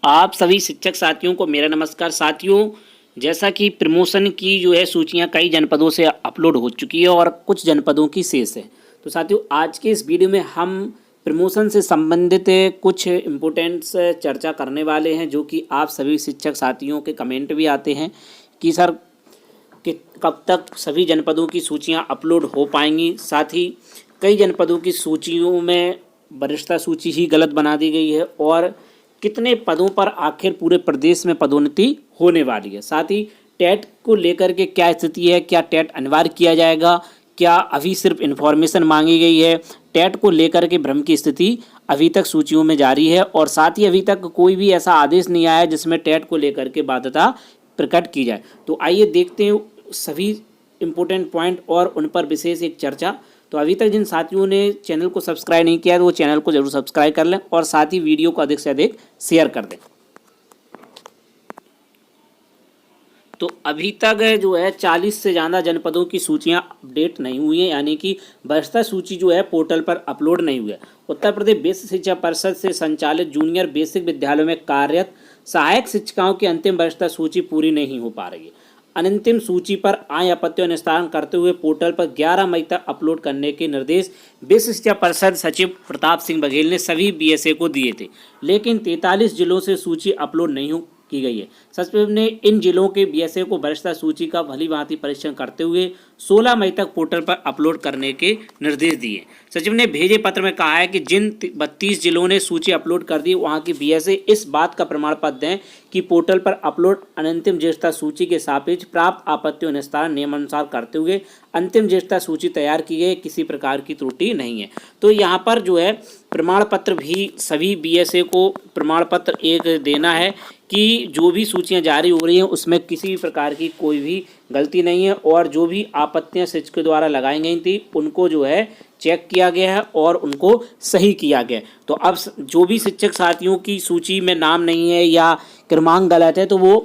आप सभी शिक्षक साथियों को मेरा नमस्कार। साथियों, जैसा कि प्रमोशन की जो है सूचियां कई जनपदों से अपलोड हो चुकी है और कुछ जनपदों की शेष है। तो साथियों, आज के इस वीडियो में हम प्रमोशन से संबंधित कुछ इम्पोर्टेंट्स चर्चा करने वाले हैं, जो कि आप सभी शिक्षक साथियों के कमेंट भी आते हैं कि सर कि कब तक सभी जनपदों की सूचियां अपलोड हो पाएंगी। साथ ही कई जनपदों की सूचियों में वरिष्ठता सूची ही गलत बना दी गई है और कितने पदों पर आखिर पूरे प्रदेश में पदोन्नति होने वाली है। साथ ही टेट को लेकर के क्या स्थिति है, क्या टेट अनिवार्य किया जाएगा, क्या अभी सिर्फ इन्फॉर्मेशन मांगी गई है, टेट को लेकर के भ्रम की स्थिति अभी तक सूचियों में जारी है और साथ ही अभी तक कोई भी ऐसा आदेश नहीं आया जिसमें टेट को लेकर के बाध्यता प्रकट की जाए। तो आइए देखते हैं सभी इम्पोर्टेंट पॉइंट और उन पर विशेष एक चर्चा। तो अभी तक जिन साथियों ने चैनल को सब्सक्राइब नहीं किया तो वो चैनल को जरूर सब्सक्राइब कर लें और साथ ही वीडियो को अधिक से अधिक शेयर कर दें। तो अभी तक जो है 40 से ज़्यादा जनपदों की सूचियां अपडेट नहीं हुई हैं, यानी कि वरिष्ठता सूची जो है पोर्टल पर अपलोड नहीं हुई है। उत्तर प्रदेश बेसिक शिक्षा परिषद से संचालित जूनियर बेसिक विद्यालयों में कार्यरत सहायक शिक्षिकाओं की अंतिम वरिष्ठता सूची पूरी नहीं हो पा रही है। अंतिम सूची पर आए आपत्तियों का निस्तारण करते हुए पोर्टल पर 11 मई तक अपलोड करने के निर्देश बेसिक शिक्षा परिषद सचिव प्रताप सिंह बघेल ने सभी बीएसए को दिए थे, लेकिन 43 जिलों से सूची अपलोड नहीं की गई है। सचिव ने इन जिलों के बीएसए को वरिष्ठता सूची का भलीभांति परीक्षण करते हुए 16 मई तक पोर्टल पर अपलोड करने के निर्देश दिए। सचिव ने भेजे पत्र में कहा है कि जिन 32 जिलों ने सूची अपलोड कर दी, वहां की बीएसए इस बात का प्रमाण पत्र दें कि पोर्टल पर अपलोड अंतिम ज्येष्ठता सूची के सापेक्ष प्राप्त आपत्तियों निस्तारण नियमानुसार करते हुए अंतिम ज्येष्ठता सूची तैयार की गई, किसी प्रकार की त्रुटि नहीं है। तो यहाँ पर जो है प्रमाण पत्र भी सभी बीएसए को प्रमाण पत्र एक देना है कि जो भी सूचियां जारी हो रही हैं उसमें किसी भी प्रकार की कोई भी गलती नहीं है और जो भी आपत्तियां शिक्षकों द्वारा लगाई गई थी उनको जो है चेक किया गया है और उनको सही किया गया है। तो अब जो भी शिक्षक साथियों की सूची में नाम नहीं है या क्रमांक गलत है तो वो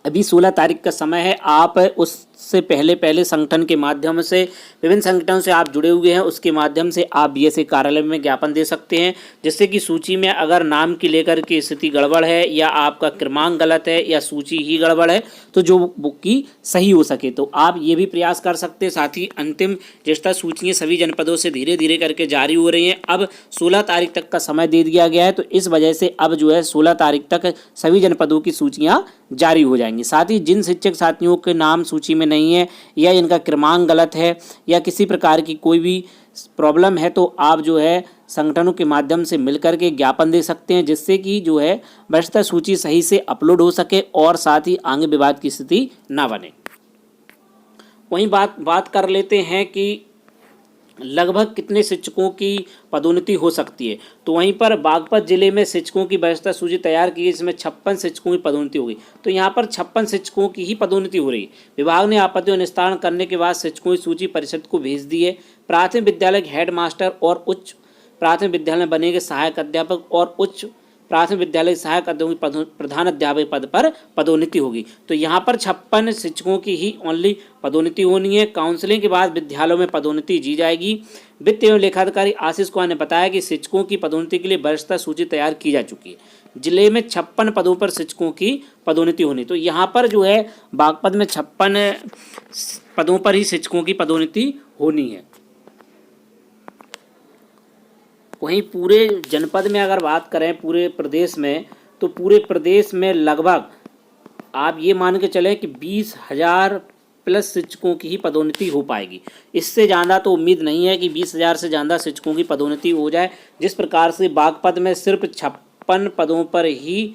अभी 16 तारीख का समय है। आप उससे पहले संगठन के माध्यम से, विभिन्न संगठनों से आप जुड़े हुए हैं, उसके माध्यम से आप बीएसए कार्यालय में ज्ञापन दे सकते हैं, जिससे कि सूची में अगर नाम की लेकर के स्थिति गड़बड़ है या आपका क्रमांक गलत है या सूची ही गड़बड़ है तो जो बुक की सही हो सके। तो आप ये भी प्रयास कर सकते हैं। साथ ही अंतिम ज्येष्ठता सूचियाँ सभी जनपदों से धीरे धीरे करके जारी हो रही हैं। अब 16 तारीख तक का समय दे दिया गया है, तो इस वजह से अब जो है 16 तारीख तक सभी जनपदों की सूचियाँ जारी हो जाएंगी। साथ ही जिन शिक्षक साथियों के नाम सूची में नहीं है या इनका क्रमांक गलत है या किसी प्रकार की कोई भी प्रॉब्लम है तो आप जो है संगठनों के माध्यम से मिलकर के ज्ञापन दे सकते हैं, जिससे कि जो है वरिष्ठता सूची सही से अपलोड हो सके और साथ ही आगे विवाद की स्थिति ना बने। वहीं बात कर लेते हैं कि लगभग कितने शिक्षकों की पदोन्नति हो सकती है। तो वहीं पर बागपत जिले में शिक्षकों की वरिष्ठता सूची तैयार की, इसमें 56 शिक्षकों की पदोन्नति होगी। तो यहाँ पर 56 शिक्षकों की ही पदोन्नति हो रही है। विभाग ने आपत्तियों निस्तारण करने के बाद शिक्षकों की सूची परिषद को भेज दी है। प्राथमिक विद्यालय के हेड मास्टर और उच्च प्राथमिक विद्यालय में बनेंगे सहायक अध्यापक और उच्च प्राथमिक विद्यालय सहायक अध्यापक प्रधान अध्यापक पद पर पदोन्नति होगी। तो यहाँ पर 56 शिक्षकों की ही ओनली पदोन्नति होनी है। काउंसलिंग के बाद विद्यालयों में पदोन्नति दी जाएगी। वित्त एवं लेखाधिकारी आशीष कुमार ने बताया कि शिक्षकों की पदोन्नति के लिए वरिष्ठता सूची तैयार की जा चुकी है। जिले में 56 पदों पर शिक्षकों की पदोन्नति होनी। तो यहाँ पर जो है बागपत में 56 पदों पर ही शिक्षकों की पदोन्नति होनी है। वहीं पूरे जनपद में अगर बात करें पूरे प्रदेश में, तो पूरे प्रदेश में लगभग आप ये मान के चलें कि 20,000 प्लस शिक्षकों की ही पदोन्नति हो पाएगी। इससे ज़्यादा तो उम्मीद नहीं है कि 20,000 से ज़्यादा शिक्षकों की पदोन्नति हो जाए। जिस प्रकार से बागपत में सिर्फ 56 पदों पर ही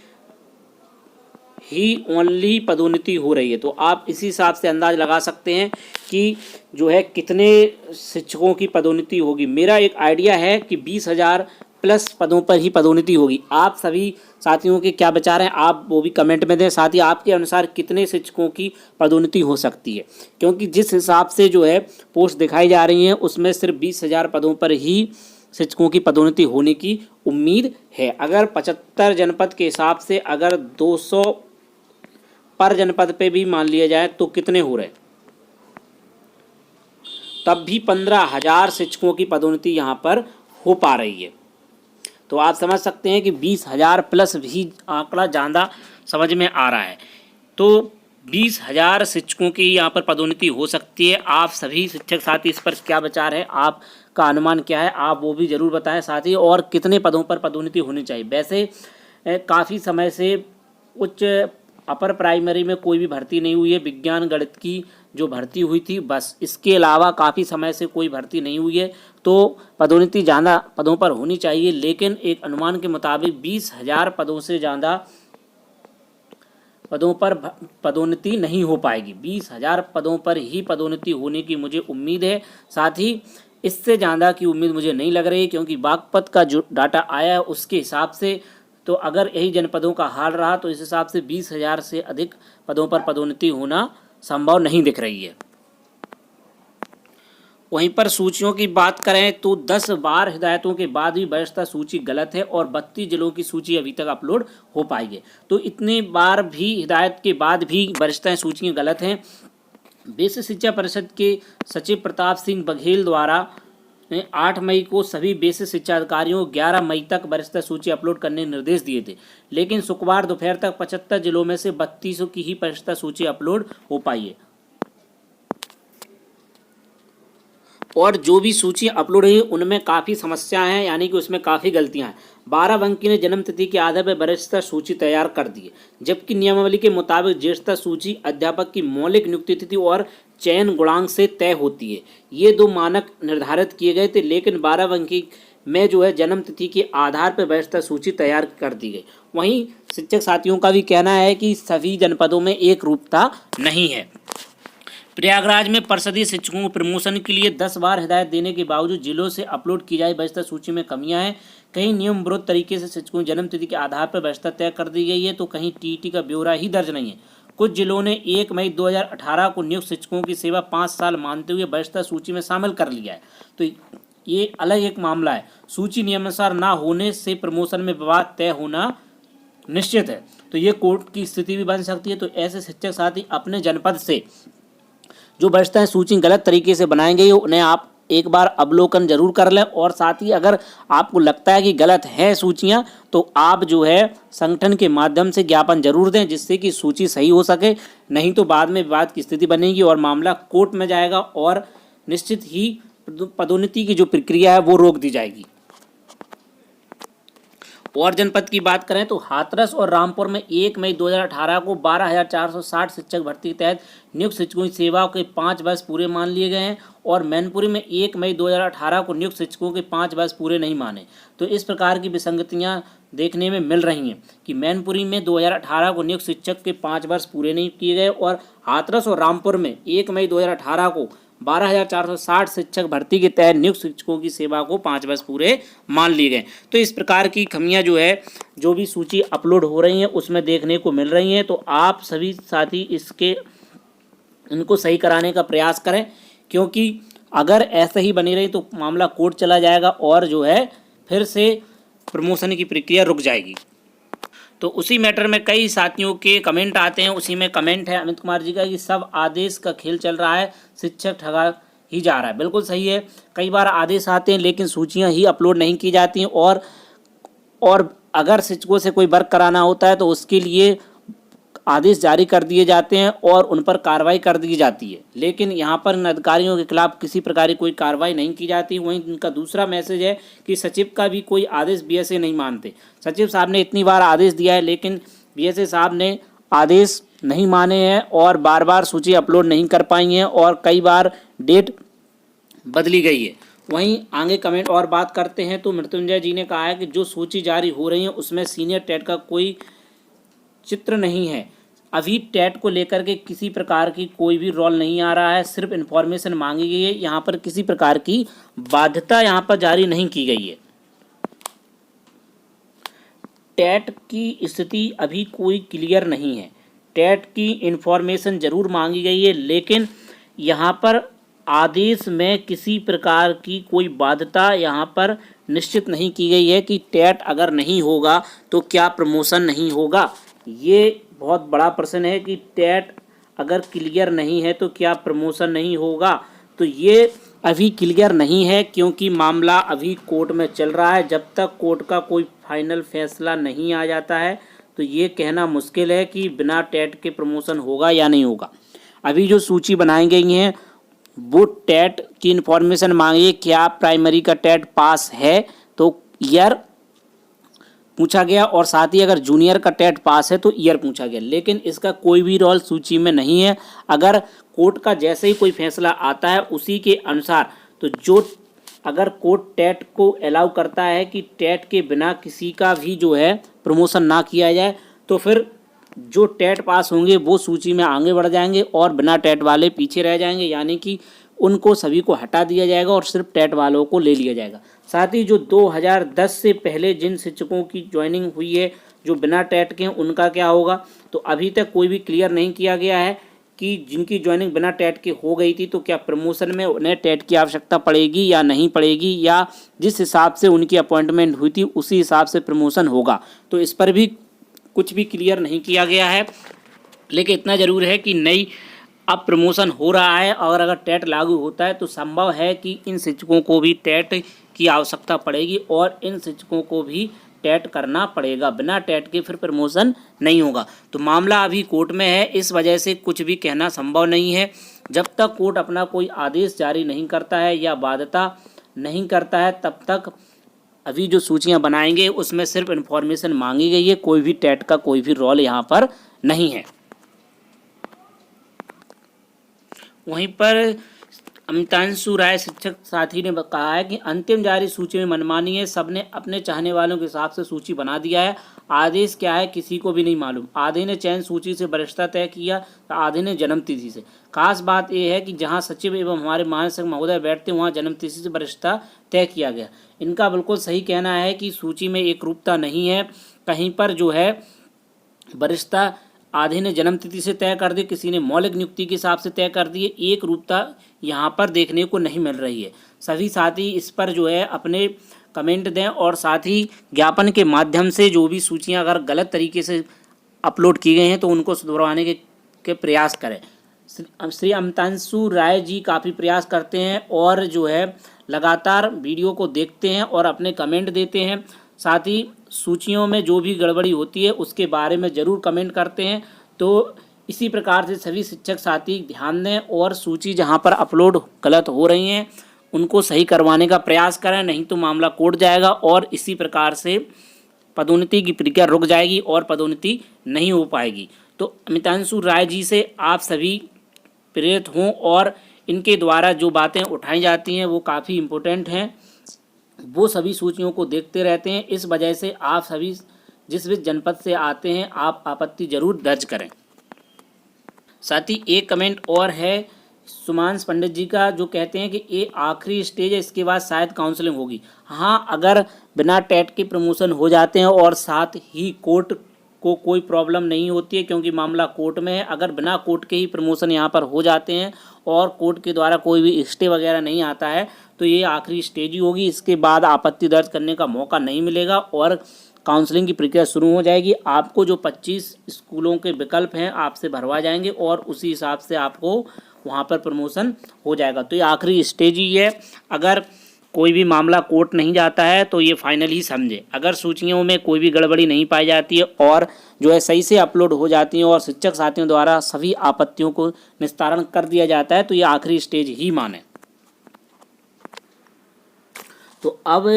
ओनली पदोन्नति हो रही है, तो आप इसी हिसाब से अंदाज लगा सकते हैं कि जो है कितने शिक्षकों की पदोन्नति होगी। मेरा एक आइडिया है कि 20,000 प्लस पदों पर ही पदोन्नति होगी। आप सभी साथियों के क्या विचार हैं आप वो भी कमेंट में दें। साथ ही आपके अनुसार कितने शिक्षकों की पदोन्नति हो सकती है, क्योंकि जिस हिसाब से जो है पोस्ट दिखाई जा रही हैं उसमें सिर्फ 20,000 पदों पर ही शिक्षकों की पदोन्नति होने की उम्मीद है। अगर 75 जनपद के हिसाब से अगर 200 पर जनपद पे भी मान लिया जाए तो कितने हो रहे, तब भी 15,000 शिक्षकों की पदोन्नति यहाँ पर हो पा रही है। तो आप समझ सकते हैं कि 20,000 प्लस भी आंकड़ा ज़्यादा समझ में आ रहा है। तो 20,000 शिक्षकों की यहाँ पर पदोन्नति हो सकती है। आप सभी शिक्षक साथी इस पर क्या विचार है, आपका अनुमान क्या है, आप वो भी ज़रूर बताएं साथ ही, और कितने पदों पर पदोन्नति होनी चाहिए। वैसे काफ़ी समय से उच्च अपर प्राइमरी में कोई भी भर्ती नहीं हुई है। विज्ञान गणित की जो भर्ती हुई थी बस, इसके अलावा काफ़ी समय से कोई भर्ती नहीं हुई है। तो पदोन्नति ज़्यादा पदों पर होनी चाहिए, लेकिन एक अनुमान के मुताबिक 20,000 पदों से ज़्यादा पदों पर पदोन्नति नहीं हो पाएगी। 20,000 पदों पर ही पदोन्नति होने की मुझे उम्मीद है। साथ ही इससे ज़्यादा की उम्मीद मुझे नहीं लग रही, क्योंकि बागपत का जो डाटा आया है उसके हिसाब से तो अगर यही जनपदों का हाल रहा तो इस हिसाब से 20,000 से अधिक पदों पर पदोन्नति होना संभव नहीं दिख रही है। वहीं पर सूचियों की बात करें तो 10 बार हिदायतों के बाद भी वरिष्ठता सूची गलत है और 32 जिलों की सूची अभी तक अपलोड हो पाई है। तो इतने बार भी हिदायत के बाद भी वरिष्ठता सूचियाँ गलत हैं। बेसिक शिक्षा परिषद के सचिव प्रताप सिंह बघेल द्वारा 8 मई को सभी बेसिक शिक्षा अधिकारियों को 11 मई तक वरिष्ठता सूची अपलोड करने के निर्देश दिए थे, लेकिन शुक्रवार दोपहर तक 75 जिलों में से 32 की ही वरिष्ठता सूची अपलोड हो पाई है। और जो भी सूची अपलोड हुई उनमें काफ़ी समस्याएं हैं, यानी कि उसमें काफ़ी गलतियां हैं। 12 बंकी ने जन्म तिथि के आधार पर वरिष्ठता सूची तैयार कर दी है, जबकि नियमावली के मुताबिक ज्येष्ठता सूची अध्यापक की मौलिक नियुक्ति तिथि और चयन गुणांक से तय होती है। ये 2 मानक निर्धारित किए गए थे, लेकिन 12 बंकी में जो है जन्म तिथि के आधार पर वरिष्ठता सूची तैयार कर दी गई। वहीं शिक्षक साथियों का भी कहना है कि सभी जनपदों में एक रूपता नहीं है। प्रयागराज में परिषदीय शिक्षकों को प्रमोशन के लिए 10 बार हिदायत देने के बावजूद जिलों से अपलोड की जाए वरिष्ठता सूची में कमियां हैं। कहीं नियम विरुद्ध तरीके से शिक्षकों की जन्म तिथि के आधार पर वरिष्ठता तय कर दी गई है, तो कहीं टीईटी का ब्यौरा ही दर्ज नहीं है। कुछ जिलों ने 1 मई 2018 को नियुक्त शिक्षकों की सेवा 5 साल मानते हुए वरिष्ठता सूची में शामिल कर लिया है। तो ये अलग एक मामला है। सूची नियमानुसार न होने से प्रमोशन में विवाद तय होना निश्चित है, तो ये कोर्ट की स्थिति भी बन सकती है। तो ऐसे शिक्षक साथी अपने जनपद से जो वरिष्ठता सूची गलत तरीके से बनाएंगे उन्हें आप एक बार अवलोकन जरूर कर लें, और साथ ही अगर आपको लगता है कि गलत है सूचियां तो आप जो है संगठन के माध्यम से ज्ञापन जरूर दें, जिससे कि सूची सही हो सके। नहीं तो बाद में विवाद की स्थिति बनेगी और मामला कोर्ट में जाएगा और निश्चित ही पदोन्नति की जो प्रक्रिया है वो रोक दी जाएगी। और जनपद की बात करें तो हाथरस और रामपुर में 1 मई 2018 को 12,460 शिक्षक भर्ती के तहत नियुक्त शिक्षकों की सेवा के 5 वर्ष पूरे मान लिए गए हैं, और मैनपुरी में 1 मई 2018 को नियुक्त शिक्षकों के 5 वर्ष पूरे नहीं माने। तो इस प्रकार की विसंगतियां देखने में मिल रही हैं कि मैनपुरी में 2018 को नियुक्त शिक्षक के 5 वर्ष पूरे नहीं किए गए, और हाथरस और रामपुर में 1 मई 2018 को 12,460 शिक्षक भर्ती के तहत नियुक्त शिक्षकों की सेवा को 5 वर्ष पूरे मान लिए गए। तो इस प्रकार की खामियां जो है जो भी सूची अपलोड हो रही हैं उसमें देखने को मिल रही हैं। तो आप सभी साथी इनको सही कराने का प्रयास करें, क्योंकि अगर ऐसे ही बनी रही तो मामला कोर्ट चला जाएगा और जो है फिर से प्रमोशन की प्रक्रिया रुक जाएगी। तो उसी मैटर में कई साथियों के कमेंट आते हैं। उसी में कमेंट है अमित कुमार जी का कि सब आदेश का खेल चल रहा है, शिक्षक ठगा ही जा रहा है। बिल्कुल सही है, कई बार आदेश आते हैं लेकिन सूचियां ही अपलोड नहीं की जाती हैं, और अगर शिक्षकों से कोई वर्क कराना होता है तो उसके लिए आदेश जारी कर दिए जाते हैं और उन पर कार्रवाई कर दी जाती है, लेकिन यहाँ पर इन अधिकारियों के खिलाफ किसी प्रकार की कोई कार्रवाई नहीं की जाती। वहीं इनका दूसरा मैसेज है कि सचिव का भी कोई आदेश बीएसए नहीं मानते। सचिव साहब ने इतनी बार आदेश दिया है लेकिन बीएसए साहब ने आदेश नहीं माने हैं और बार बार सूची अपलोड नहीं कर पाई हैं और कई बार डेट बदली गई है। वहीं आगे कमेंट और बात करते हैं तो मृत्युंजय जी ने कहा है कि जो सूची जारी हो रही है उसमें सीनियर टेट का कोई चित्र नहीं है। अभी टेट को लेकर के किसी प्रकार की कोई भी रोल नहीं आ रहा है, सिर्फ इन्फॉर्मेशन मांगी गई है। यहाँ पर किसी प्रकार की बाध्यता यहाँ पर जारी नहीं की गई है। टेट की स्थिति अभी कोई क्लियर नहीं है। टेट की इन्फॉर्मेशन जरूर मांगी गई है, लेकिन यहाँ पर आदेश में किसी प्रकार की कोई बाध्यता यहाँ पर निश्चित नहीं की गई है कि टेट अगर नहीं होगा तो क्या प्रमोशन नहीं होगा। ये बहुत बड़ा प्रश्न है कि टेट अगर क्लियर नहीं है तो क्या प्रमोशन नहीं होगा। तो ये अभी क्लियर नहीं है, क्योंकि मामला अभी कोर्ट में चल रहा है। जब तक कोर्ट का कोई फाइनल फैसला नहीं आ जाता है तो ये कहना मुश्किल है कि बिना टेट के प्रमोशन होगा या नहीं होगा। अभी जो सूची बनाई गई हैं वो टेट की इन्फॉर्मेशन मांगी, क्या प्राइमरी का टेट पास है तो ईयर पूछा गया, और साथ ही अगर जूनियर का टेट पास है तो ईयर पूछा गया। लेकिन इसका कोई भी रोल सूची में नहीं है। अगर कोर्ट का जैसे ही कोई फैसला आता है उसी के अनुसार, तो जो अगर कोर्ट टेट को अलाउ करता है कि टेट के बिना किसी का भी जो है प्रमोशन ना किया जाए, तो फिर जो टेट पास होंगे वो सूची में आगे बढ़ जाएंगे और बिना टेट वाले पीछे रह जाएंगे, यानी कि उनको सभी को हटा दिया जाएगा और सिर्फ टेट वालों को ले लिया जाएगा। साथ ही जो 2010 से पहले जिन शिक्षकों की ज्वाइनिंग हुई है जो बिना टेट के हैं, उनका क्या होगा, तो अभी तक कोई भी क्लियर नहीं किया गया है कि जिनकी ज्वाइनिंग बिना टेट के हो गई थी तो क्या प्रमोशन में उन्हें टेट की आवश्यकता पड़ेगी या नहीं पड़ेगी, या जिस हिसाब से उनकी अपॉइंटमेंट हुई थी उसी हिसाब से प्रमोशन होगा। तो इस पर भी कुछ भी क्लियर नहीं किया गया है। लेकिन इतना ज़रूर है कि नई अब प्रमोशन हो रहा है और अगर टेट लागू होता है तो संभव है कि इन शिक्षकों को भी टेट की आवश्यकता पड़ेगी और इन शिक्षकों को भी टेट करना पड़ेगा। बिना टेट के फिर प्रमोशन नहीं होगा। तो मामला अभी कोर्ट में है, इस वजह से कुछ भी कहना संभव नहीं है। जब तक कोर्ट अपना कोई आदेश जारी नहीं करता है या बाध्यता नहीं करता है तब तक अभी जो सूचियां बनाएंगे उसमें सिर्फ इन्फॉर्मेशन मांगी गई है, कोई भी टेट का कोई भी रोल यहाँ पर नहीं है। वहीं पर अमितांशु राय शिक्षक साथी ने कहा है कि अंतिम जारी सूची में मनमानी है, सबने अपने चाहने वालों के हिसाब से सूची बना दिया है। आदेश क्या है किसी को भी नहीं मालूम। आधे ने चयन सूची से वरिष्ठता तय किया तो आधे ने जन्मतिथि से। खास बात यह है कि जहां सचिव एवं हमारे महासचिव महोदय बैठते वहां जन्मतिथि से वरिष्ठता तय किया गया। इनका बिल्कुल सही कहना है कि सूची में एक रूपता नहीं है, कहीं पर जो है वरिष्ठता आधे ने जन्मतिथि से तय कर दी, किसी ने मौलिक नियुक्ति के हिसाब से तय कर दी। एक रूपता यहाँ पर देखने को नहीं मिल रही है। सभी साथी इस पर जो है अपने कमेंट दें और साथ ही ज्ञापन के माध्यम से जो भी सूचियाँ अगर गलत तरीके से अपलोड की गई हैं तो उनको सुधरवाने के प्रयास करें। श्री अमितांशु राय जी काफ़ी प्रयास करते हैं और जो है लगातार वीडियो को देखते हैं और अपने कमेंट देते हैं। साथ ही सूचियों में जो भी गड़बड़ी होती है उसके बारे में ज़रूर कमेंट करते हैं। तो इसी प्रकार से सभी शिक्षक साथी ध्यान दें और सूची जहां पर अपलोड गलत हो रही हैं उनको सही करवाने का प्रयास करें, नहीं तो मामला कोर्ट जाएगा और इसी प्रकार से पदोन्नति की प्रक्रिया रुक जाएगी और पदोन्नति नहीं हो पाएगी। तो अमितांशु राय जी से आप सभी प्रेरित हों और इनके द्वारा जो बातें उठाई जाती हैं वो काफ़ी इम्पोर्टेंट हैं। वो सभी सूचियों को देखते रहते हैं, इस वजह से आप सभी जिस भी जनपद से आते हैं आप आपत्ति जरूर दर्ज करें। साथ ही एक कमेंट और है सुमांश पंडित जी का, जो कहते हैं कि ये आखिरी स्टेज है, इसके बाद शायद काउंसलिंग होगी। हाँ, अगर बिना टेट के प्रमोशन हो जाते हैं और साथ ही कोर्ट को कोई प्रॉब्लम नहीं होती है क्योंकि मामला कोर्ट में है, अगर बिना कोर्ट के ही प्रमोशन यहाँ पर हो जाते हैं और कोर्ट के द्वारा कोई भी स्टे वगैरह नहीं आता है तो ये आखिरी स्टेज ही होगी। इसके बाद आपत्ति दर्ज करने का मौका नहीं मिलेगा और काउंसलिंग की प्रक्रिया शुरू हो जाएगी। आपको जो 25 स्कूलों के विकल्प हैं आपसे भरवा जाएंगे और उसी हिसाब से आपको वहाँ पर प्रमोशन हो जाएगा। तो ये आखिरी स्टेज ही है। अगर कोई भी मामला कोर्ट नहीं जाता है तो ये फाइनल ही समझे। अगर सूचियों में कोई भी गड़बड़ी नहीं पाई जाती है और जो है सही से अपलोड हो जाती हैं और शिक्षक साथियों द्वारा सभी आपत्तियों को निस्तारण कर दिया जाता है तो ये आखिरी स्टेज ही माने। तो अब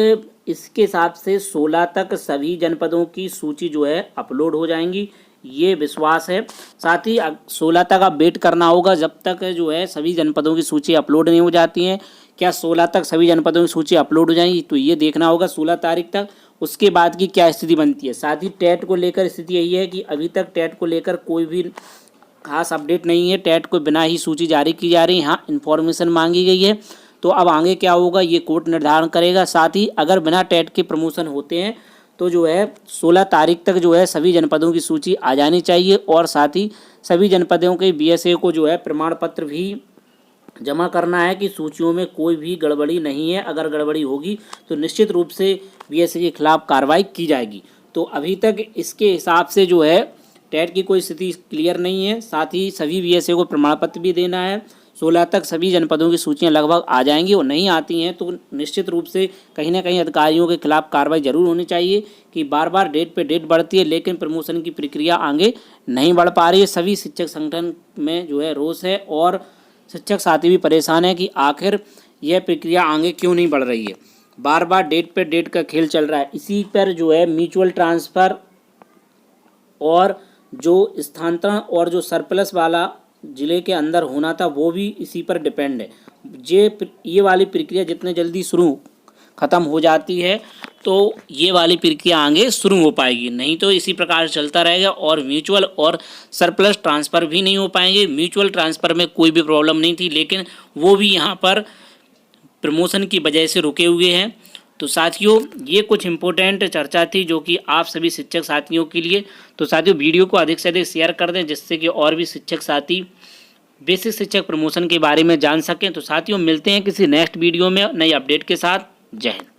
इसके हिसाब से 16 तक सभी जनपदों की सूची जो है अपलोड हो जाएंगी, ये विश्वास है। साथ ही 16 तक आप वेट करना होगा जब तक जो है सभी जनपदों की सूची अपलोड नहीं हो जाती हैं। क्या 16 तक सभी जनपदों की सूची अपलोड हो जाएंगी, तो ये देखना होगा 16 तारीख तक। उसके बाद की क्या स्थिति बनती है। साथ ही टेट को लेकर स्थिति यही है कि अभी तक टेट को लेकर कोई भी खास अपडेट नहीं है। टेट को बिना ही सूची जारी की जा रही है। हाँ, इन्फॉर्मेशन मांगी गई है, तो अब आगे क्या होगा ये कोर्ट निर्धारण करेगा। साथ ही अगर बिना टेट के प्रमोशन होते हैं तो जो है 16 तारीख तक जो है सभी जनपदों की सूची आ जानी चाहिए और साथ ही सभी जनपदों के बीएसए को जो है प्रमाण पत्र भी जमा करना है कि सूचियों में कोई भी गड़बड़ी नहीं है। अगर गड़बड़ी होगी तो निश्चित रूप से बीएसए के खिलाफ कार्रवाई की जाएगी। तो अभी तक इसके हिसाब से जो है टेट की कोई स्थिति क्लियर नहीं है। साथ ही सभी बीएसए को प्रमाण पत्र भी देना है। 16 तक सभी जनपदों की सूचियां लगभग आ जाएंगी और नहीं आती हैं तो निश्चित रूप से कहीं ना कहीं अधिकारियों के खिलाफ कार्रवाई जरूर होनी चाहिए कि बार बार डेट पे डेट बढ़ती है लेकिन प्रमोशन की प्रक्रिया आगे नहीं बढ़ पा रही है। सभी शिक्षक संगठन में जो है रोष है और शिक्षक साथी भी परेशान है कि आखिर यह प्रक्रिया आगे क्यों नहीं बढ़ रही है। बार बार डेट पे डेट का खेल चल रहा है। इसी पर जो है म्यूचुअल ट्रांसफ़र और जो स्थानांतरण और जो सरप्लस वाला ज़िले के अंदर होना था वो भी इसी पर डिपेंड है। ये वाली प्रक्रिया जितने जल्दी शुरू ख़त्म हो जाती है तो ये वाली प्रक्रिया आगे शुरू हो पाएगी, नहीं तो इसी प्रकार चलता रहेगा और म्यूचुअल और सरप्लस ट्रांसफ़र भी नहीं हो पाएंगे। म्यूचुअल ट्रांसफ़र में कोई भी प्रॉब्लम नहीं थी लेकिन वो भी यहाँ पर प्रमोशन की वजह से रुके हुए हैं। तो साथियों ये कुछ इम्पोर्टेंट चर्चा थी जो कि आप सभी शिक्षक साथियों के लिए। तो साथियों वीडियो को अधिक से अधिक शेयर कर दें जिससे कि और भी शिक्षक साथी बेसिक शिक्षक प्रमोशन के बारे में जान सकें। तो साथियों मिलते हैं किसी नेक्स्ट वीडियो में नई अपडेट के साथ। जय हिंद।